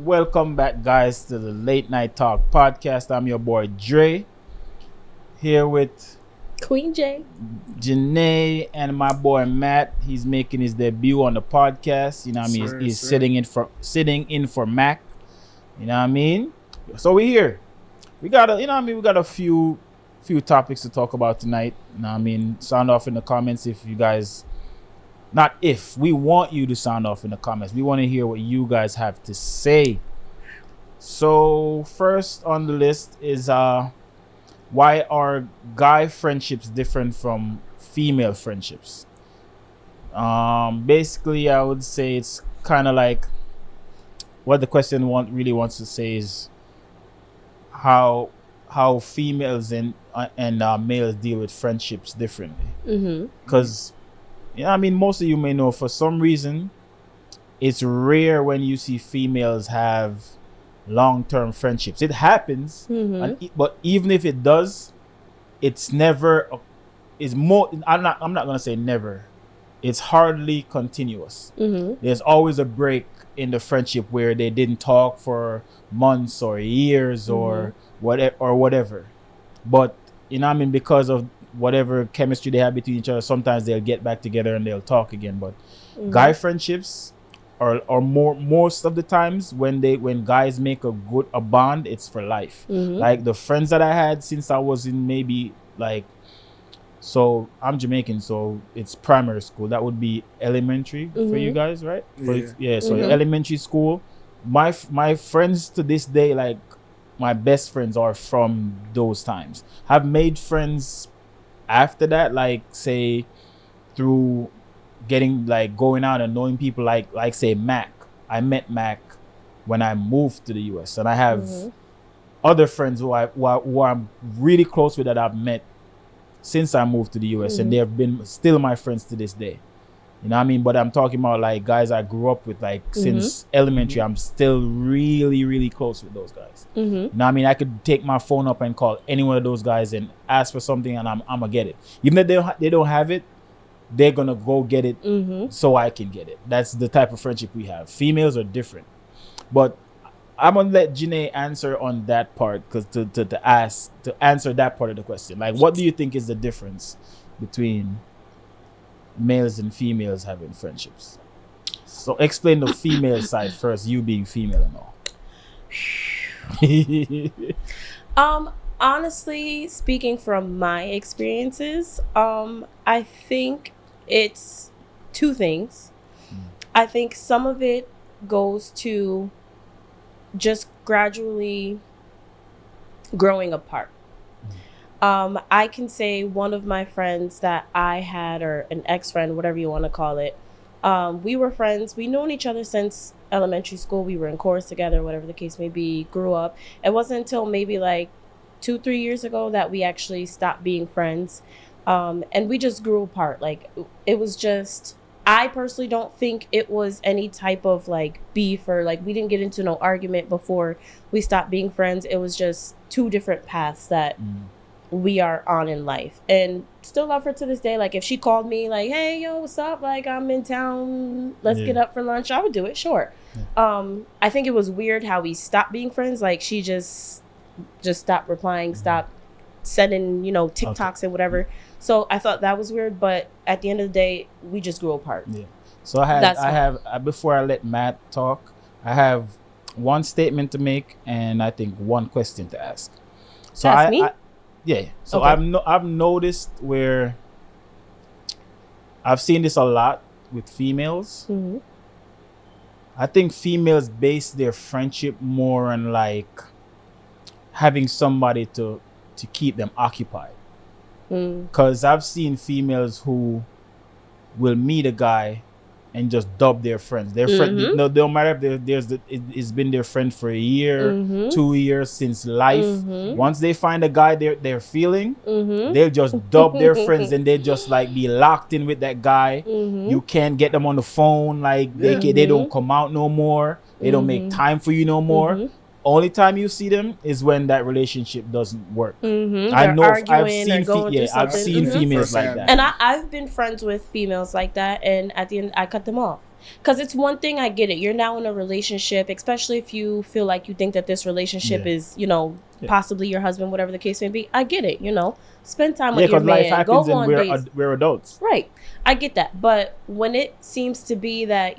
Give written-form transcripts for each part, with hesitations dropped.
Welcome back, guys, to the Late Night Talk podcast. I'm your boy Dre, here with Queen J. Janae and my boy Matt. He's making his debut on the podcast. You know what I mean? He's sitting in for Mac. You know what I mean? So we're here. We got a few topics to talk about tonight. You know what I mean? Sound off in the comments if you guys. Not if. We want you to sound off in the comments. We want to hear what you guys have to say. So first on the list is why are guy friendships different from female friendships? Basically, I would say it's kind of like what the question really wants to say is how females and males deal with friendships differently. Because I mean, most of you may know for some reason it's rare when you see females have long-term friendships. It happens, but even if it does, it's never. It's more. I'm not gonna say never. It's hardly continuous. There's always a break in the friendship where they didn't talk for months or years or whatever. But you know what I mean, because of whatever chemistry they have between each other, sometimes they'll get back together and they'll talk again. But guy friendships are most of the times when guys make a bond, it's for life. Like the friends that I had since I was in maybe like, so I'm Jamaican, so it's primary school. That would be elementary for you guys, right? So elementary school. My friends to this day, like my best friends are from those times. Have made friends after that, like say through getting like going out and knowing people like say Mac. I met Mac when I moved to the US, and I have other friends who I'm really close with that I've met since I moved to the US, and they have been still my friends to this day. You know what I mean? But I'm talking about like guys I grew up with like since elementary. I'm still really, really close with those guys. You know what I mean? I could take my phone up and call any one of those guys and ask for something, and I'm gonna get it. Even if they don't have it, they're gonna go get it so I can get it. That's the type of friendship we have. Females are different. But I'm gonna let Janae answer on that part, because to answer that part of the question. Like, what do you think is the difference between males and females having friendships? So explain the female side first, you being female and all. Honestly speaking, from my experiences, I think it's two things. I think some of it goes to just gradually growing apart. I can say one of my friends that I had, or an ex-friend, whatever you want to call it, we were friends. We known each other since elementary school. We were in chorus together, whatever the case may be, grew up. It wasn't until maybe like 2-3 years ago that we actually stopped being friends. And we just grew apart. Like, it was just, I personally don't think it was any type of like beef, or like we didn't get into no argument before we stopped being friends. It was just two different paths that we are on in life, and still love her to this day. Like, if she called me like, hey, yo, what's up? Like, I'm in town, let's get up for lunch, I would do it, sure. I think it was weird how we stopped being friends. Like, she just stopped replying, stopped sending, TikToks and whatever. So I thought that was weird, but at the end of the day, we just grew apart. Yeah. So I have before I let Matt talk, I have one statement to make and I think one question to ask. So ask me? So okay. I've noticed where I've seen this a lot with females. I think females base their friendship more on like having somebody to keep them occupied. Because I've seen females who will meet a guy and just dub their friends. Their friend, no, don't matter if it's been their friend for a year, 2 years, since life. Once they find a guy they're feeling, they'll just dub their friends, and they just like be locked in with that guy. You can't get them on the phone. Like they don't come out no more. They don't make time for you no more. Only time you see them is when that relationship doesn't work. I know I've seen females like that, and I've been friends with females like that, and at the end I cut them off. Because it's one thing, I get it. You're now in a relationship, especially if you feel like you think that this relationship is, possibly your husband, whatever the case may be. I get it, Spend time with your man. Life happens Go on and dates. we're adults. Right. I get that. But when it seems to be that,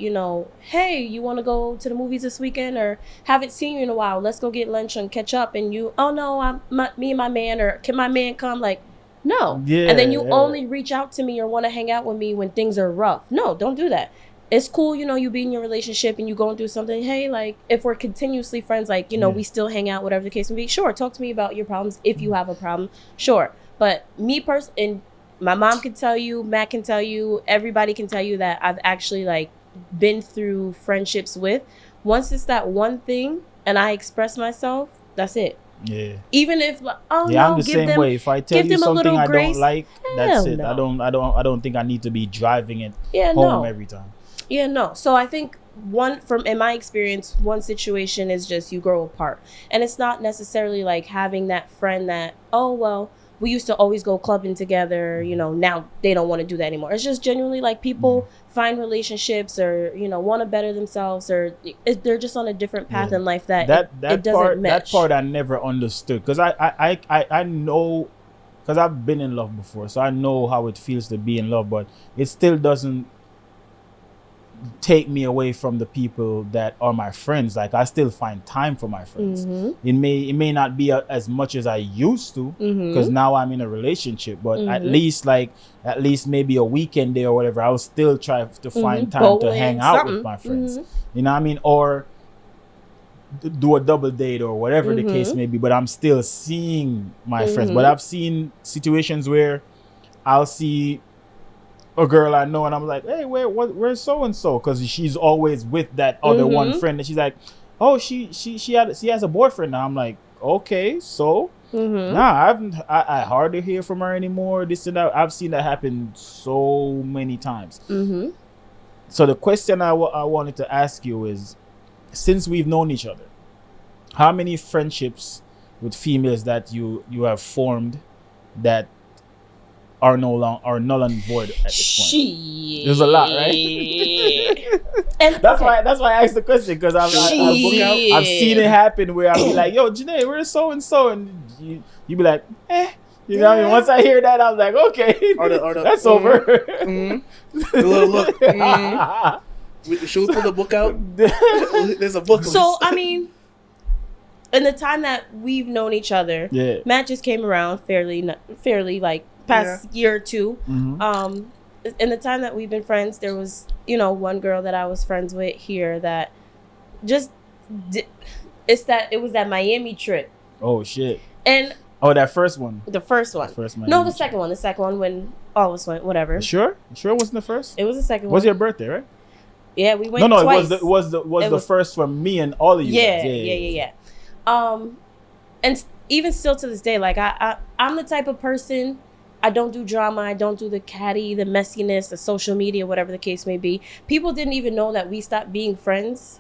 hey, you want to go to the movies this weekend or haven't seen you in a while, let's go get lunch and catch up. And you, oh no, me and my man, or can my man come? Like, no. Yeah, and then you only reach out to me or want to hang out with me when things are rough. No, don't do that. It's cool, you be in your relationship and you going through something. Hey, like, if we're continuously friends, like, we still hang out, whatever the case may be. Sure, talk to me about your problems if you have a problem. Sure. But me personally, and my mom can tell you, Matt can tell you, everybody can tell you that I've actually, like, been through friendships with. Once it's that one thing and I express myself, that's it. Yeah. Even if, I'm the same way. If I tell you something I don't like, that's it. No. I don't think I need to be driving it home every time. Yeah, no. So I think in my experience, one situation is just you grow apart. And it's not necessarily like having that friend that, oh, well, we used to always go clubbing together, now they don't want to do that anymore. It's just genuinely like people find relationships or, want to better themselves, or they're just on a different path in life that it doesn't match. That part I never understood, because I know, because I've been in love before, so I know how it feels to be in love, but it still doesn't take me away from the people that are my friends. Like, I still find time for my friends. It may not be as much as I used to, because now I'm in a relationship, but at least maybe a weekend day or whatever, I'll still try to find time to hang out with my friends. You know what I mean? Or do a double date or whatever the case may be, but I'm still seeing my friends. But I've seen situations where I'll see a girl I know and I'm like, hey, where's so and so? Because she's always with that other one friend, and she's like, oh, she has a boyfriend now. I'm like, okay, so nah, I hardly hear from her anymore. This and that. I've seen that happen so many times. So the question I wanted to ask you is, since we've known each other, how many friendships with females that you have formed that are null and void at this point? There's a lot, right? And that's why I asked the question, because I've seen it happen where I'll be like, yo, Janae, where's so and so, and you be like, you know what I mean? Once I hear that, I was like, okay, that's over. The little look. Should we pull the book out? There's a book. So I mean, in the time that we've known each other, Matt just came around fairly like past year or two. In the time that we've been friends, there was one girl that I was friends with here that just it was that Miami trip. Oh shit. And that first one. The first one. No, the second one. The second one when all of us went. Whatever. Sure it wasn't the first. It was the second one. Was your birthday, right? Yeah, we went. Twice. It was the first for me and all of you. Yeah. And even still to this day, like I'm the type of person. I don't do drama. I don't do the catty, the messiness, the social media, whatever the case may be. People didn't even know that we stopped being friends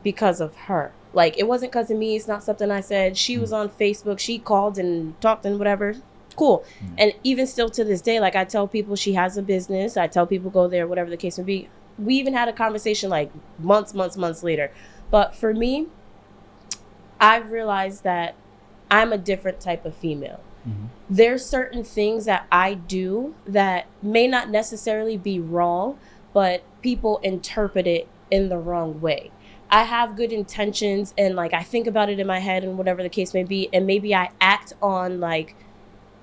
because of her. Like, it wasn't because of me. It's not something I said. She was on Facebook. She called and talked and whatever. Cool. And even still to this day, like, I tell people she has a business. I tell people go there, whatever the case may be. We even had a conversation like months later. But for me, I've realized that I'm a different type of female. There's certain things that I do that may not necessarily be wrong, but people interpret it in the wrong way. I have good intentions and like I think about it in my head and whatever the case may be, and maybe I act on like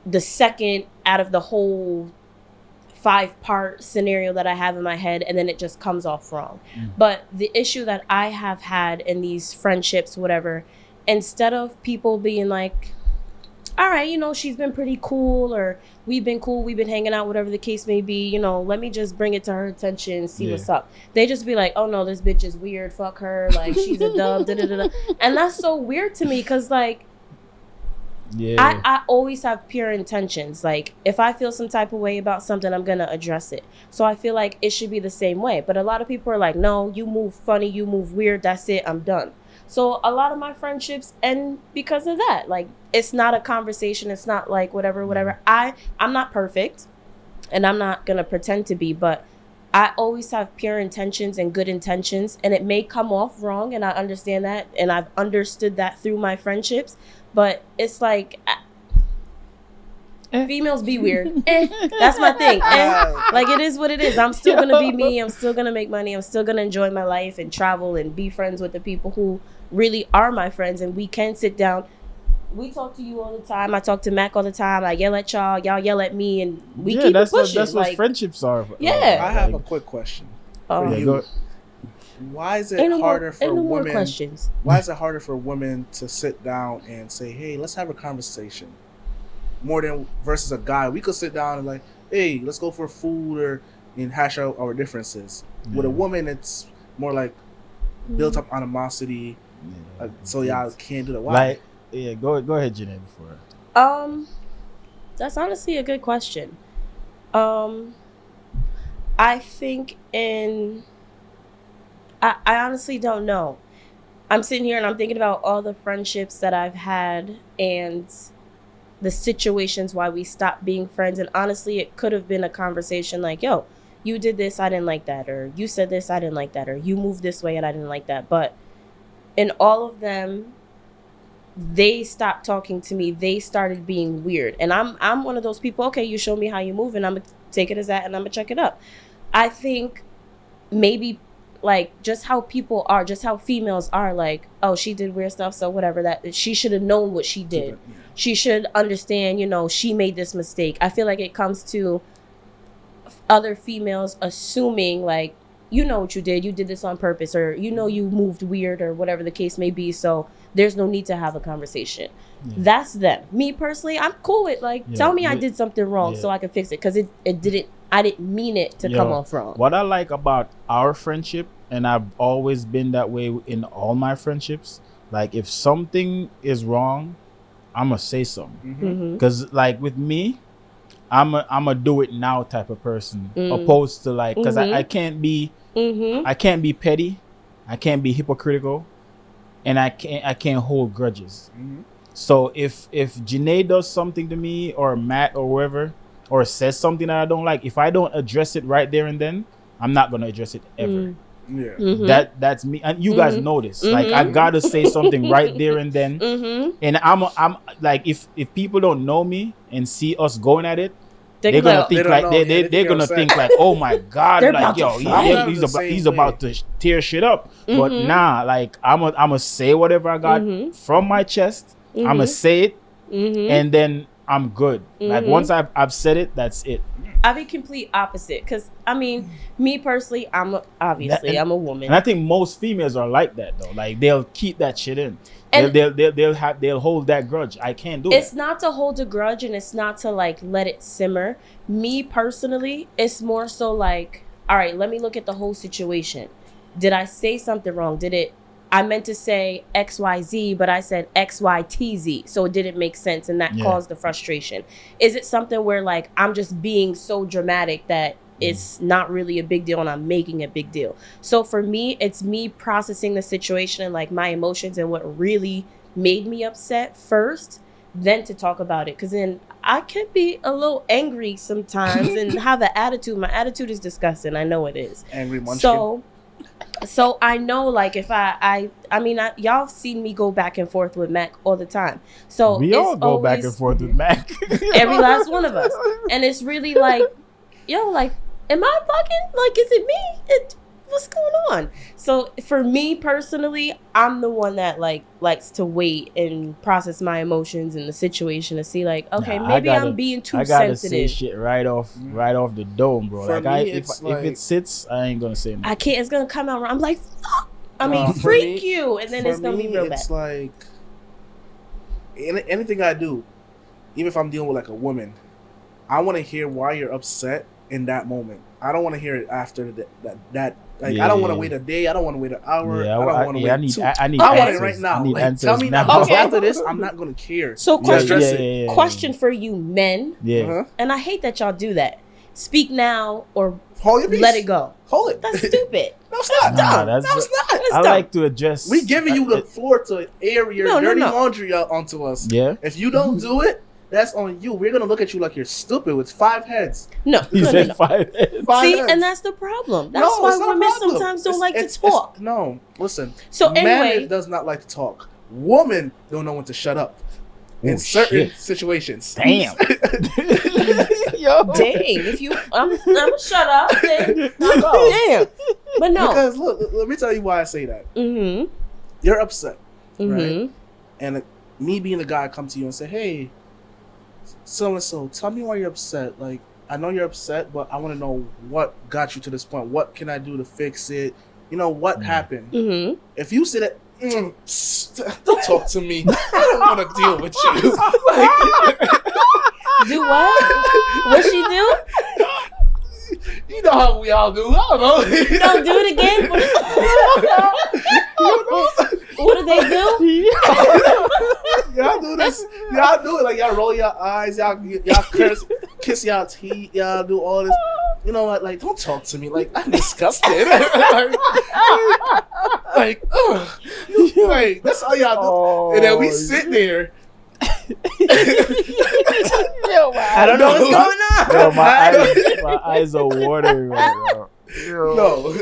the second out of the whole 5-part scenario that I have in my head, and then it just comes off wrong. But the issue that I have had in these friendships, whatever, instead of people being like, all right, she's been pretty cool, or we've been cool, we've been hanging out, whatever the case may be, let me just bring it to her attention, see what's up. They just be like, oh no, this bitch is weird, fuck her, like she's a dub, da-da-da-da. And that's so weird to me, because like, I always have pure intentions. Like, if I feel some type of way about something, I'm gonna address it. So I feel like it should be the same way. But a lot of people are like, no, you move funny, you move weird, that's it, I'm done. So a lot of my friendships end because of that. Like, it's not a conversation. It's not like whatever. I'm not perfect, and I'm not going to pretend to be, but I always have pure intentions and good intentions, and it may come off wrong, and I understand that, and I've understood that through my friendships, but it's like females be weird. That's my thing. Like, it is what it is. I'm still gonna be me. I'm still gonna make money. I'm still gonna enjoy my life and travel and be friends with the people who really are my friends, and we can sit down. We talk to you all the time. I talk to Mac all the time. I yell at y'all. Y'all yell at me, and we keep it pushing. That's what friendships are. Yeah. I have a quick question. For you. Why is it harder for women? Questions. Why is it harder for women to sit down and say, "Hey, let's have a conversation"? More than versus a guy, we could sit down and like, "Hey, let's go for food," and hash out our differences. With a woman, it's more like built up animosity. So y'all can't do that. Why? Like, yeah, go ahead, Janae, before. That's honestly a good question. I think I honestly don't know. I'm sitting here and I'm thinking about all the friendships that I've had and the situations why we stopped being friends. And honestly, it could have been a conversation like, yo, you did this, I didn't like that. Or you said this, I didn't like that. Or you moved this way and I didn't like that. But in all of them, they stopped talking to me. They started being weird. And I'm one of those people, okay, you show me how you move and I'm going to take it as that and I'm going to check it up. I think maybe like just how people are, just how females are, like, oh, she did weird stuff, so whatever, that she should have known what she did. Yeah. She should understand, you know, she made this mistake. I feel like it comes to other females assuming like, you know what you did this on purpose, or you know you moved weird, or whatever the case may be, so there's no need to have a conversation. Yeah. That's them. Me personally, I'm cool with like, tell me I did something wrong so I can fix it, because I didn't mean it to come off wrong. What I like about our friendship, and I've always been that way in all my friendships, like if something is wrong, I'm gonna say something. Because like with me, I'm a do it now type of person, opposed to like, because I can't be petty, I can't be hypocritical, and I can't hold grudges. So if Janae does something to me, or Matt or whoever, or says something that I don't like, if I don't address it right there and then, I'm not gonna address it ever. That's me, and you guys know this. Like I gotta say something right there and then. And I'm like, if people don't know me and see us going at it, they're gonna think like they're gonna think like, oh my god, like yo, he's about to tear shit up. But nah, like I'm gonna say whatever I got from my chest. I'm gonna say it, and then I'm good. Like once I've said it, that's it. I'd be complete opposite, because I mean, me personally, I'm a woman, and I think most females are like that though. Like they'll keep that shit in, and they'll hold that grudge. I can't do it. It's not to hold a grudge, and it's not to like let it simmer. Me personally, it's more so like, all right, let me look at the whole situation. Did I say something wrong? I meant to say XYZ, but I said XYTZ, so it didn't make sense, and that caused the frustration. Is it something where like I'm just being so dramatic that it's not really a big deal and I'm making a big deal? So for me, it's me processing the situation and like my emotions and what really made me upset first, then to talk about it. Because then I can be a little angry sometimes and have an attitude. My attitude is disgusting. I know it is. Angry munchkin. So I know, like, if I mean, y'all have seen me go back and forth with Mac all the time. So we all go back and forth with Mac. Every last one of us. And it's really like, yo, like, am I bugging? Like, is it me? What's going on? So for me personally, I'm the one that like likes to wait and process my emotions in the situation to see like, okay, maybe I'm being too sensitive. I gotta say shit right off the dome, bro. For like, me, if it sits, I ain't gonna say nothing. I can't. It's gonna come out wrong. I'm like, fuck. I mean, freak you, and then it's gonna be real bad. It's like anything I do, even if I'm dealing with like a woman, I want to hear why you're upset in that moment. I don't want to hear it after that. Like, I don't want to wait a day. I don't want to wait an hour. I don't want to wait I want it right now. Like, tell me now. Okay. After this, I'm not going to care. So question for you men. Yeah. And I hate that y'all do that. Speak now or hold your peace. Let it go. Hold it. That's stupid. No, it's not. Nah, no, it's not. That's I like to address. We giving you the floor to air your dirty laundry out onto us. Yeah. If you don't do it, that's on you. We're gonna look at you like you're stupid with 5 heads. No, He no, said no. 5 heads. 5 See, heads. and that's the problem. That's No, why it's not a women problem. sometimes don't like It's- to talk. No, listen. So Man anyway, does not like to talk. Woman don't know when to shut up. In Oh, certain shit. situations. Damn. Yo. dang, if you, I'm shut up. Then, damn. But no. Because look, let me tell you why I say that. Mm-hmm. You're upset, Mm-hmm. right? And me being the guy come to you and say, "Hey, so and so, tell me why you're upset. Like, I know you're upset, but I want to know what got you to this point. What can I do to fix it? You know, what happened? Mm-hmm. If you sit at don't talk to me. I don't want to deal with you. Do what? What she do? You know how we all do. I don't know. Don't do it again. What do they do? Y'all do this. Y'all do it like y'all roll your eyes. Y'all curse, kiss y'all teeth. Y'all do all this. You know what? Like, don't talk to me. Like, I'm disgusted. like, ugh. Like, that's all y'all do. Oh, And then we sit there. I don't know what's going on. Yo, my eyes are watering right now. Yo. No.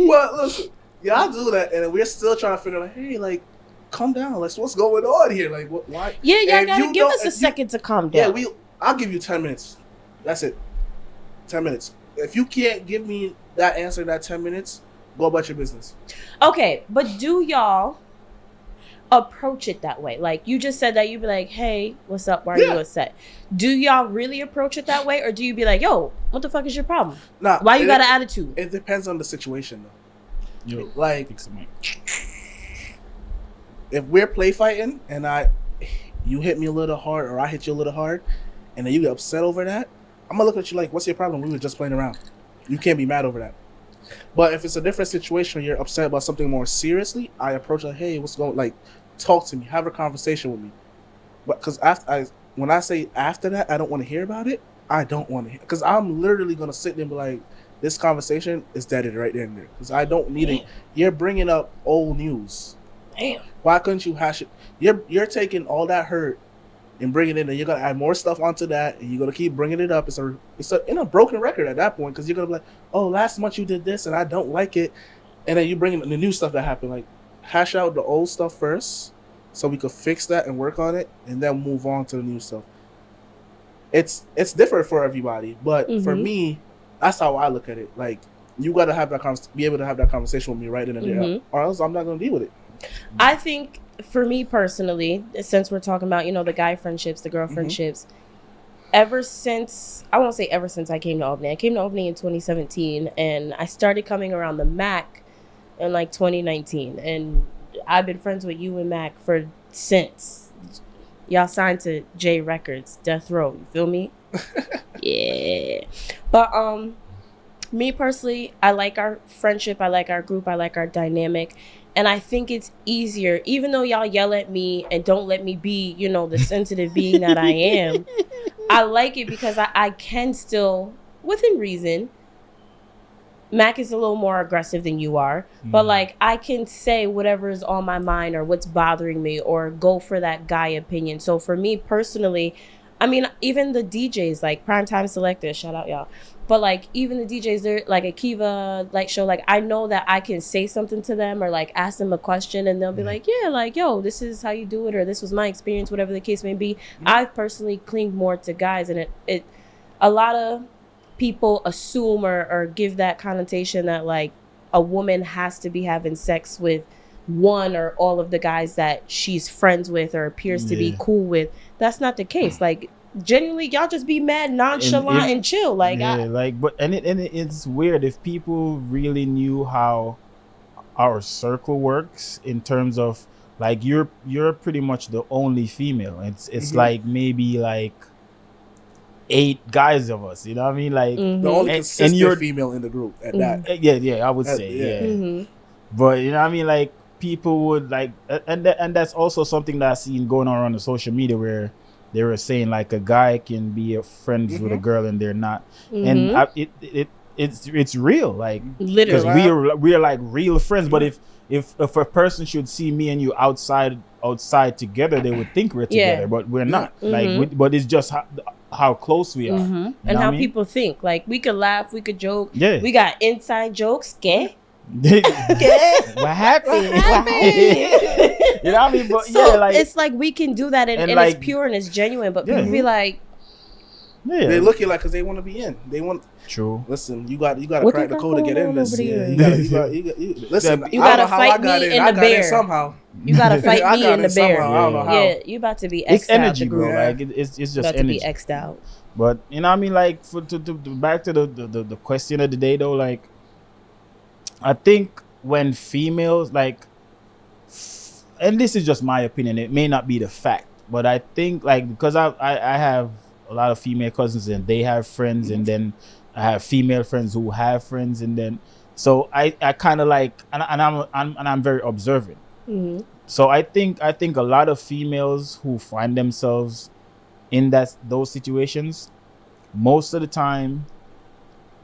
Well, listen. Y'all do that, and we're still trying to figure out, hey, like, calm down. Like, what's going on here? Like, what? Why? Yeah, y'all If gotta you give don't- us a if you- second to calm Yeah, down. I'll give you 10 minutes. That's it. 10 minutes. If you can't give me that answer in that 10 minutes, go about your business. Okay, but do y'all approach it that way? Like you just said that you'd be like, "Hey, what's up? Why are you Yeah. upset?" Do y'all really approach it that way, or do you be like, "Yo, what the fuck is your problem? Nah, Why you it- got an attitude?" It depends on the situation, though. Yo, Like, fix the mic. if we're play fighting and you hit me a little hard or I hit you a little hard, and then you get upset over that, I'm gonna look at you like, "What's your problem? We were just playing around. You can't be mad over that." But if it's a different situation, you're upset about something more seriously, I approach like, "Hey, what's going? Like, talk to me, have a conversation with me." But because when I say after that, I don't want to hear about it. I don't want to hear, because I'm literally gonna sit there and be like, "This conversation is dead right there and there," because I don't need it. You're bringing up old news. Damn. Why couldn't you hash it? You're taking all that hurt and bringing it in, and you're gonna add more stuff onto that, and you're gonna keep bringing it up. It's a broken record at that point, because you're gonna be like, "Oh, last month you did this, and I don't like it," and then you bring in the new stuff that happened. Like, hash out the old stuff first, so we could fix that and work on it, and then move on to the new stuff. It's different for everybody, but for Mhm. me, that's how I look at it. Like, you gotta have that be able to have that conversation with me right in and there, Mhm. or else I'm not gonna deal with it. I think for me personally, since we're talking about, the guy friendships, the girl Mm-hmm. friendships, ever since, I won't say ever since I came to Albany. I came to Albany in 2017, and I started coming around the Mac in like 2019. And I've been friends with you and Mac since. Y'all signed to J Records, Death Row. You feel me? Yeah. But me personally, I like our friendship. I like our group. I like our dynamic. And I think it's easier, even though y'all yell at me and don't let me be, the sensitive being that I am. I like it because I can still, within reason, Mac is a little more aggressive than you are. But, like, I can say whatever is on my mind or what's bothering me or go for that guy opinion. So, for me personally, I mean, even the DJs, like Primetime Selector, shout out y'all. But, like, even the DJs, they're like Akiva, like, show, like, I know that I can say something to them or, like, ask them a question and they'll be like, yeah, like, yo, this is how you do it, or this was my experience, whatever the case may be. I've personally cling more to guys, and it a lot of people assume or give that connotation that, like, a woman has to be having sex with one or all of the guys that she's friends with or appears to be Yeah. cool with. That's not the case. Like, genuinely, y'all just be mad, nonchalant, and chill. Like, yeah, it's weird if people really knew how our circle works in terms of, like, you're pretty much the only female. It's Mhm. like maybe like 8 guys of us. You know what I mean? Like, mhm. The only And consistent you're- female in the group at that. yeah, I would Uh, say, yeah. yeah. Mhm. But you know what I mean? Like, people would like, and that's also something that I've seen going on the social media where they were saying, like, a guy can be friends with a Mhm. girl and they're not, Mhm. and it's real, like, because Literally. we're like real friends. But if a person should see me and you outside outside together, they would think we're Yeah. together, but we're not. Mhm. Like, but it's just how close we are. Mhm. You And know how what I mean? people think. Like, we could laugh, we could joke. Yeah. We got inside jokes. Okay. What happened? You know what I mean? But So yeah, like it's like we can do that, and like- it's pure and it's genuine. But Yeah. people be like, yeah. They look at like because they want to be in. They want. True. Listen, you got to What crack they the got code to get going in on this. over Yeah, there? listen, You I don't gotta know how fight I got me in. in I the got in bear. somehow. you gotta fight I me got in the in somehow. bear. I don't know how. Yeah, you about to be It's X'd out energy, the bro. group. Yeah. Like it's just About to energy. be X'd out. But you know what I mean? Like to back to the question of the day though, like I think when females like, and this is just my opinion, it may not be the fact, but I think like because I have a lot of female cousins and they have friends, and then I have female friends who have friends, and then so I kind of like and I'm very observant. Mhm. So I think a lot of females who find themselves in those situations, most of the time,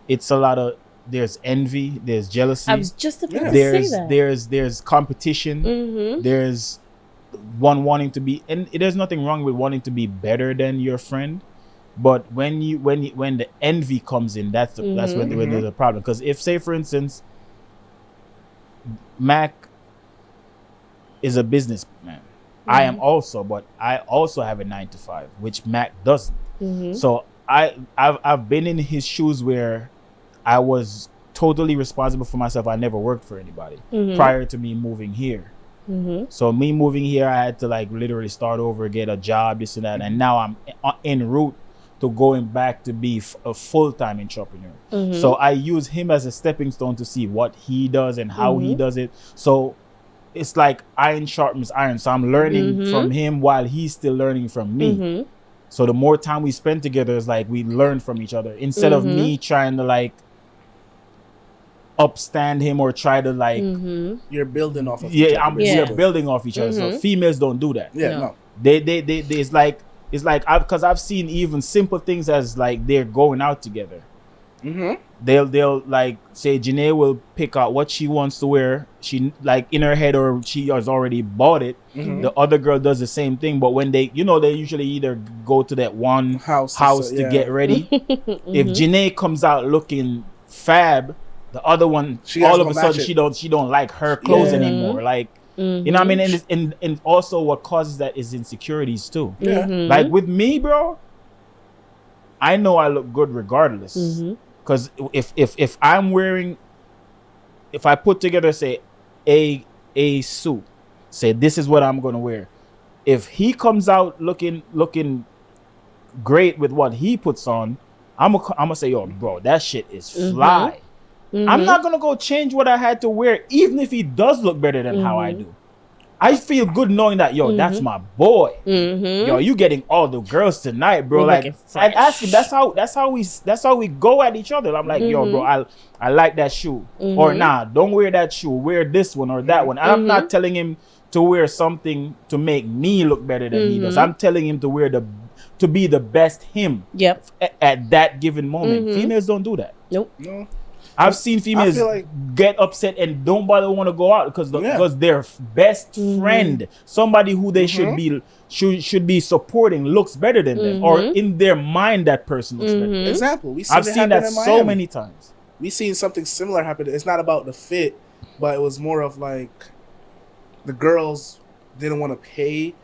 it's a lot of there's envy, there's jealousy, I was just about to there's say that. there's competition, Mm-hmm. there's one wanting to be, and there's nothing wrong with wanting to be better than your friend, but when the envy comes in, that's when Mhm. there's a problem. Because if, say for instance, Mac is a businessman, I am also, but I also have a 9 to 5, which Mac doesn't. Mm-hmm. So I've been in his shoes where I was totally responsible for myself. I never worked for anybody Mhm. prior to me moving here. Mm-hmm. So me moving here, I had to like literally start over, get a job, this and that, and now I'm en route to going back to be a full-time entrepreneur. Mm-hmm. So I use him as a stepping stone to see what he does and how he Mhm. does it. So it's like iron sharpens iron. So I'm learning Mhm. from him while he's still learning from me. Mm-hmm. So the more time we spend together, is like we learn from each other instead of Mhm. me trying to like upstand him or try to like Mm-hmm. You're building off of each yeah, other, Yeah. we're building off each other. So Mhm. females don't do that. Yeah, No. no. They it's like because I've seen even simple things as like they're going out together. Mm-hmm. They'll like say Janae will pick out what she wants to wear. She like in her head, or she has already bought it. Mhm. The other girl does the same thing, but when they usually either go to that one House to yeah. get ready. Mm-hmm. If Janae comes out looking fab, the other one She has all to of a go sudden match it. she don't like her clothes Yeah. anymore. Like you know what I mean? And also what causes that is insecurities too. Yeah. Mm-hmm. Like with me, bro, I know I look good regardless. Mm-hmm. Because if I'm wearing, if I put together say a suit, say this is what I'm gonna wear. If he comes out looking great with what he puts on, I'm gonna say, yo, bro, that shit is fly. Mm-hmm. I'm not gonna go change what I had to wear, even if he does look better than how I do. I feel good knowing that, yo, that's my boy. Mm-hmm. Yo, you getting all the girls tonight, bro. We're Like, looking and ask him. fresh. That's how we go at each other. I'm like, yo, bro, I like that shoe, or nah, don't wear that shoe. Wear this one or that one. And I'm not telling him to wear something to make me look better than he does. I'm telling him to be the best him Yep. at that given moment. Females don't do that. Nope. No. I've seen females feel like- get upset and don't bother want to go out because Yeah. their best friend, somebody who they should be supporting, looks better than them, or in their mind that person looks better. Example. I've seen that so many times. We seen something similar happen. It's not about the fit, but it was more of like the girls didn't want to pay.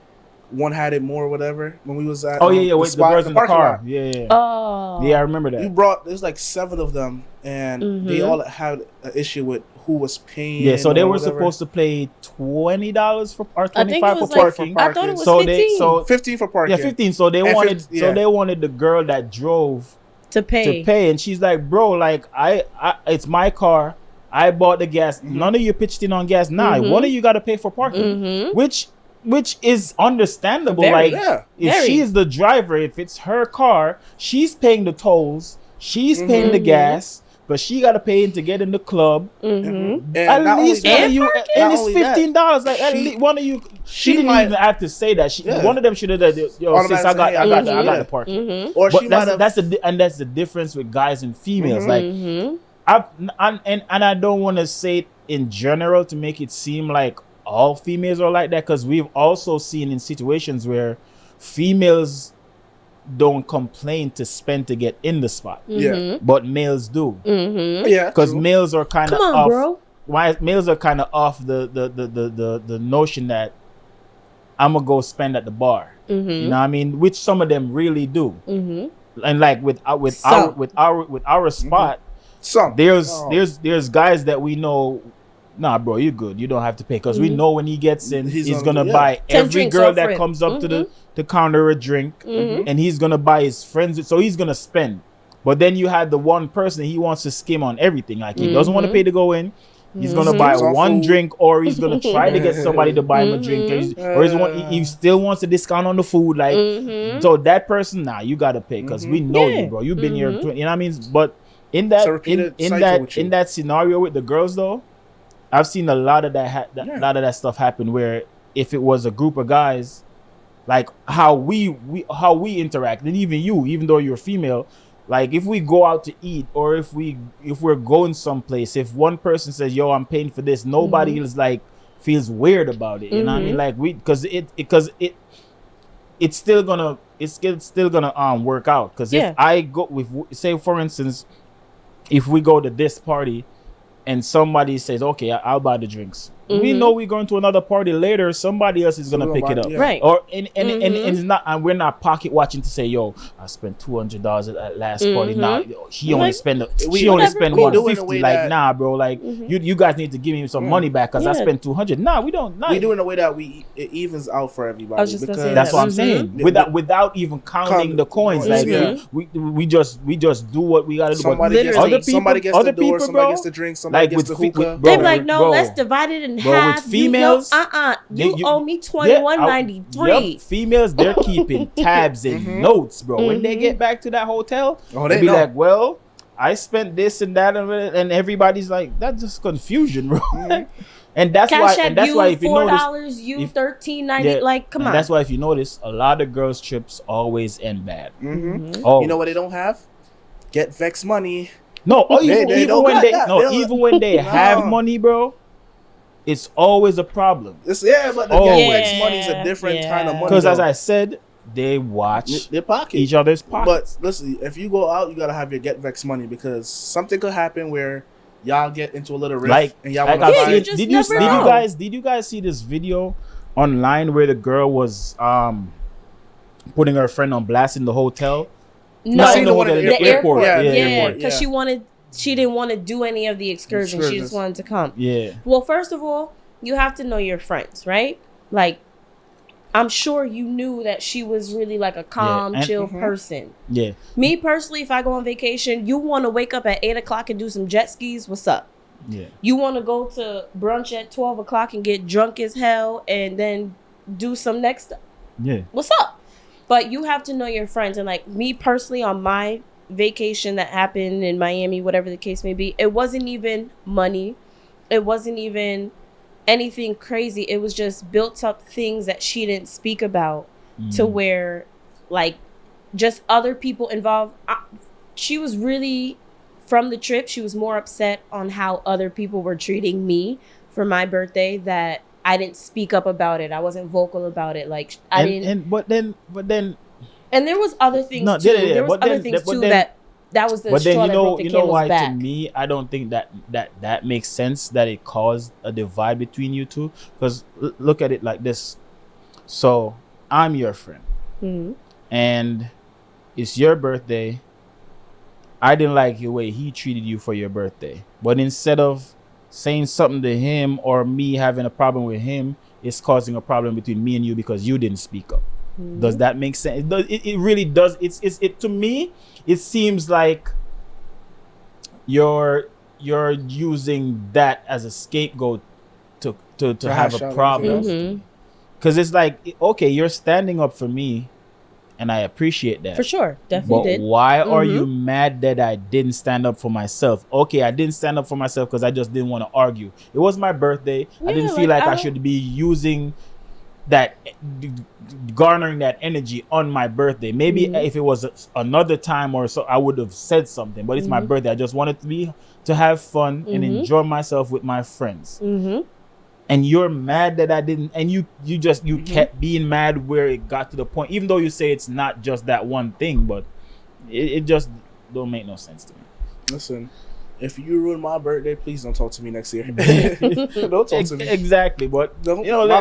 One had it more, or whatever. When we was at Oh yeah, wait, the girls in the parking car. lot. Yeah. Oh. Yeah, I remember that. You brought there's like 7 of them, and they all had an issue with who was paying. Yeah, so they or were whatever. supposed to pay $20 for or I think it $25 for was like, parking. I thought it was So 15 they 15 for parking. yeah, 15. So they And wanted 50 yeah. so they wanted the girl that drove to pay. to pay, and she's like, bro, like I it's my car. I bought the gas. None of you pitched in on gas. Nah, one of you got to pay for parking, which is understandable. Very. Like Yeah. if Very. she's the driver, if it's her car, she's paying the tolls, she's paying the gas, but she got to pay in to get in the club. And At not least only one that, of you, not and it's only that, $15. Like at she- least one of you, she she didn't might- even have to say that. Yeah. One of them should have said, "Yo, sis, I got the parking." or But she might have. that's the difference with guys and females. Like I don't want to say it in general to make it seem like all females are like that, because we've also seen in situations where females don't complain to spend to get in the spot, Yeah. but males do, Yeah. because true. males are kind of Come on, off. bro. Why males are kind of off the notion that I'm gonna go spend at the bar. You know what I mean? Which some of them really do. And like with Some. our spot, Some. there's guys that we know. Nah, bro, you good. You don't have to pay, because we know when he gets in, He's he's gonna gonna do- yeah. buy 10 every drinks girl off that rip. comes up to the counter a drink, and he's gonna buy his friends. So he's gonna spend. But then you had the one person, he wants to skim on everything. Like, he doesn't want to pay to go in. He's gonna buy It's all one food. drink, or he's gonna try to get somebody to buy him a drink, or he still wants a discount on the food. Like, so that person, nah, you gotta pay, because we know Yeah. you, bro. You've been here, you know what I mean? But in It's a that repeated in cycle that with you. in that scenario with the girls, though, I've seen a lot of that lot of that stuff happen, where if it was a group of guys, like how we interact, and even though you're female, like if we go out to eat, or if we're going someplace, if one person says, yo, I'm paying for this, nobody is like feels weird about it, you know what I mean? Like, because it's still gonna work out, because Yeah. if I go with, say for instance, if we go to this party and somebody says, okay, I'll buy the drinks, we know we're going to another party later, somebody else is gonna We're pick gonna it buy- up, yeah. Right. or and it's not, and we're not pocket watching to say, yo, I spent $200 at that last party. Nah, she only Like, spent whatever, cool. We do it in a 150. way Like, that- nah, bro, like you guys need to give me some money back, because I Yeah. spent 200. Nah, we don't. Nah, We do it in a way that it evens out for everybody. I was just gonna say that's that. what I'm saying. Without even counting the coins, like Yeah. we just do what we gotta do. But Somebody gets, Literally. the, somebody gets other the door, people, somebody bro, gets the drink, somebody like gets the with fe- hookah. with- bro, They be like, no, bro. let's divide it in Bro, with half. females, You you- owe me Yeah, $21.93. Yep, females, they're keeping tabs and notes, bro. When they get back to that hotel, Oh, they they be know. like, well, I spent this and that, and everybody's like, that's just confusion, bro. And that's Cash why, App and that's you why, if you notice, $4, you if- $13.90. yeah, Like, come and on. that's why, if you notice, a lot of girls' trips always end bad. Mhm. Oh, You know what they don't have? Get Vex money. no, or even, they even don't when got they that. no, They don't- even when they have No. money, bro, it's always a problem. But the Oh. Get Vex money is a different Yeah. kind of money. Because as though. I said, they watch their pocket. each other's pockets. But listen, if you go out, you gotta have your Get Vex money, because something could happen where y'all get into a little rift Like and y'all I've want to Yeah, seen- you fight. just did you never know. did you guys see this video online where the girl was putting her friend on blast in the hotel? No, Not seen in the the one hotel, at in the the airport. airport. Yeah, Yeah, airport, because yeah. she didn't want to do any of the excursions. She Excursions. just wanted to come. Yeah. Well, first of all, you have to know your friends, right? Like, I'm sure you knew that she was really like a calm, and- chill person. Yeah. Me personally, if I go on vacation, you want to wake up at 8 o'clock and do some jet skis, what's up? Yeah. You want to go to brunch at 12 o'clock and get drunk as hell and then do some next stuff. Yeah. What's up? But you have to know your friends. And like me personally, on my vacation that happened in Miami, whatever the case may be, it wasn't even money. It wasn't even anything crazy. It was just built up things that she didn't speak about to where like just other people involved. She was really, from the trip, she was more upset on how other people were treating me for my birthday that I didn't speak up about it. I wasn't vocal about it. Like I didn't. But then And there was other things No, too. yeah, yeah, There was but other then- things but too then- that was the but then straw that broke the you know camel's why back. to me I don't think that makes sense, that it caused a divide between you two, because look at it like this. So I'm your friend, Mhm. and it's your birthday. I didn't like the way he treated you for your birthday, but instead of saying something to him or me having a problem with him, it's causing a problem between me and you because you didn't speak up. Does that make sense? It really does. It to me, it seems like you're using that as a scapegoat to have hash a out problem. everything Mhm. Because it's like, okay, you're standing up for me, and I appreciate that. For sure, But definitely did. why are you mad that I didn't stand up for myself? Okay, I didn't stand up for myself because I just didn't want to argue. It was my birthday. I Yeah, didn't feel like, like I I don't- should be using that, garnering that energy on my birthday. Maybe if it was another time or so, I would have said something. But it's my birthday. I just wanted to have fun and enjoy myself with my friends. Mm-hmm. and you're mad that I didn't, and you kept being mad where it got to the point, even though you say it's not just that one thing, but it just don't make no sense to me. Listen, if you ruin my birthday, please don't talk to me next year. Don't talk to me. Exactly, but You know, my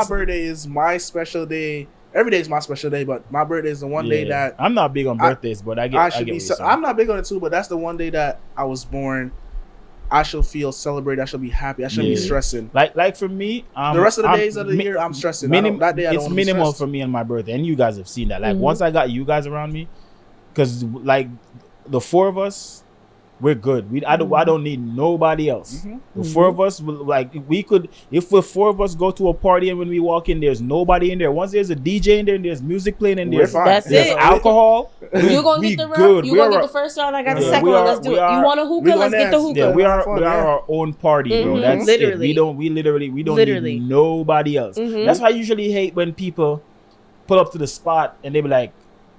birthday is my special day. Every day is my special day, but my birthday is the one day that I'm not big on birthdays, but I get what you're saying. I'm not big on it too, but that's the one day that I was born. I shall feel celebrated. I shall be happy. I shouldn't be stressing. Like for me, the rest of the days of the year, I'm stressing. That day, it's minimal for me on my birthday, and you guys have seen that. Like once I got you guys around me, because like the four of us, we're good. I don't need nobody else. The four of us, we could, if the four of us go to a party and when we walk in, there's nobody in there. Once there's a DJ in there and there's music playing and there's alcohol, you gonna get the round? You gonna get the first round? I got the second one. Let's do it. You want a hookah? Let's get the hookah. Yeah, we are our own party, bro. That's literally. It. We don't need nobody else. That's why I usually hate when people pull up to the spot and they be like,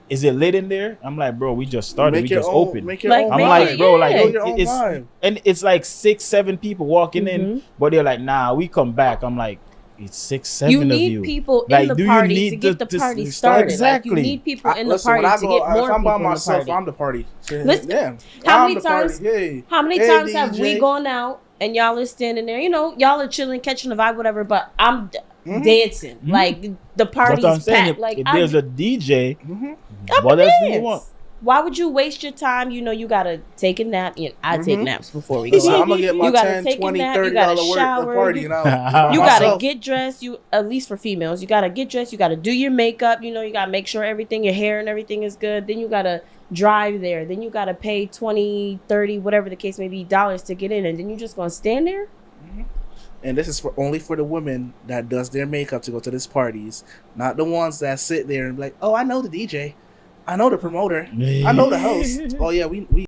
is it lit in there? I'm like, bro, we just started. We just opened. I'm like, bro, like it's and it's like 6-7 people walking in, but they're like, nah, we come back. I'm like, it's 6-7 of you. You need people in the party to get the party started. Exactly. Like, you need people in the party to get more people. If I'm by myself, I'm the party. Listen, how many times have we gone out and y'all are standing there? You know, y'all are chilling, catching the vibe, whatever. But I'm dancing. Like the party's packed. Like if there's a DJ, I'm what else do you want? Why would you waste your time? You know, you gotta take a nap. I take naps before we go so out. I'm gonna get my you gotta $10, take $20, a nap. $30 You gotta worth shower. of party. You gotta get dressed. You, at least for females, you gotta get dressed. You gotta do your makeup. You know, you gotta make sure everything, your hair and everything is good. Then you gotta drive there. Then you gotta pay $20, $30, whatever the case may be, dollars to get in. And then you just gonna stand there. And this is only for the women that does their makeup to go to these parties, not the ones that sit there and be like, oh, I know the DJ, I know the promoter, I know the host. Oh yeah, we